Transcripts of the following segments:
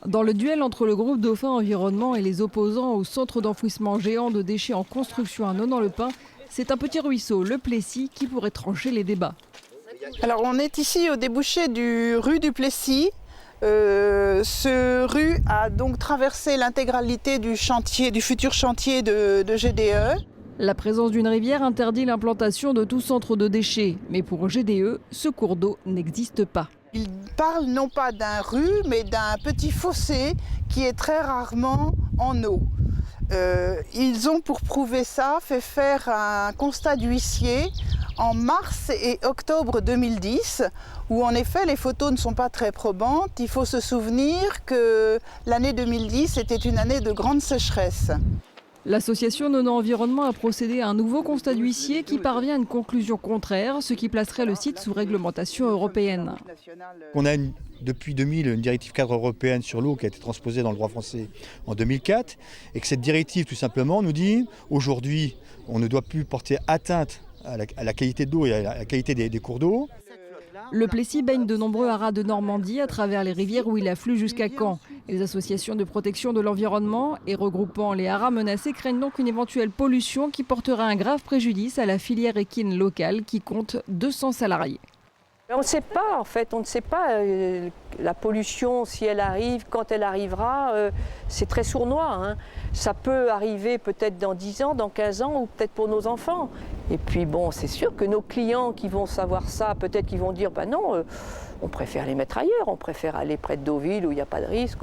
Dans le duel entre le groupe Dauphin Environnement et les opposants au centre d'enfouissement géant de déchets en construction à Nonant-le-Pin, c'est un petit ruisseau, le Plessis, qui pourrait trancher les débats. Alors on est ici au débouché du rue du Plessis. Ce rue a donc traversé l'intégralité du futur chantier de GDE. La présence d'une rivière interdit l'implantation de tout centre de déchets. Mais pour GDE, ce cours d'eau n'existe pas. Ils parlent non pas d'un rue, mais d'un petit fossé qui est très rarement en eau. Ils ont pour prouver ça fait faire un constat d'huissier en mars et octobre 2010, où en effet les photos ne sont pas très probantes. Il faut se souvenir que l'année 2010 était une année de grande sécheresse. L'association Nonant Environnement a procédé à un nouveau constat d'huissier qui parvient à une conclusion contraire, ce qui placerait le site sous réglementation européenne. On a depuis 2000 une directive cadre européenne sur l'eau qui a été transposée dans le droit français en 2004 et que cette directive tout simplement nous dit aujourd'hui on ne doit plus porter atteinte à la qualité de l'eau et à la qualité des cours d'eau. Le Plessis baigne de nombreux haras de Normandie à travers les rivières où il afflue jusqu'à Caen. Les associations de protection de l'environnement et regroupant les haras menacés craignent donc une éventuelle pollution qui porterait un grave préjudice à la filière équine locale qui compte 200 salariés. On ne sait pas en fait, on ne sait pas la pollution, si elle arrive, quand elle arrivera, c'est très sournois. Hein. Ça peut arriver peut-être dans 10 ans, dans 15 ans ou peut-être pour nos enfants. Et puis bon, c'est sûr que nos clients qui vont savoir ça, peut-être qu'ils vont dire, non, on préfère les mettre ailleurs, on préfère aller près de Deauville où il n'y a pas de risque.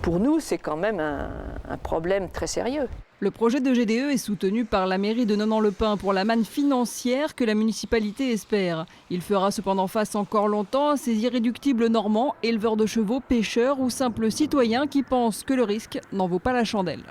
Pour nous, c'est quand même un problème très sérieux. Le projet de GDE est soutenu par la mairie de Nonant-le-Pin pour la manne financière que la municipalité espère. Il fera cependant face encore longtemps à ces irréductibles Normands, éleveurs de chevaux, pêcheurs ou simples citoyens qui pensent que le risque n'en vaut pas la chandelle.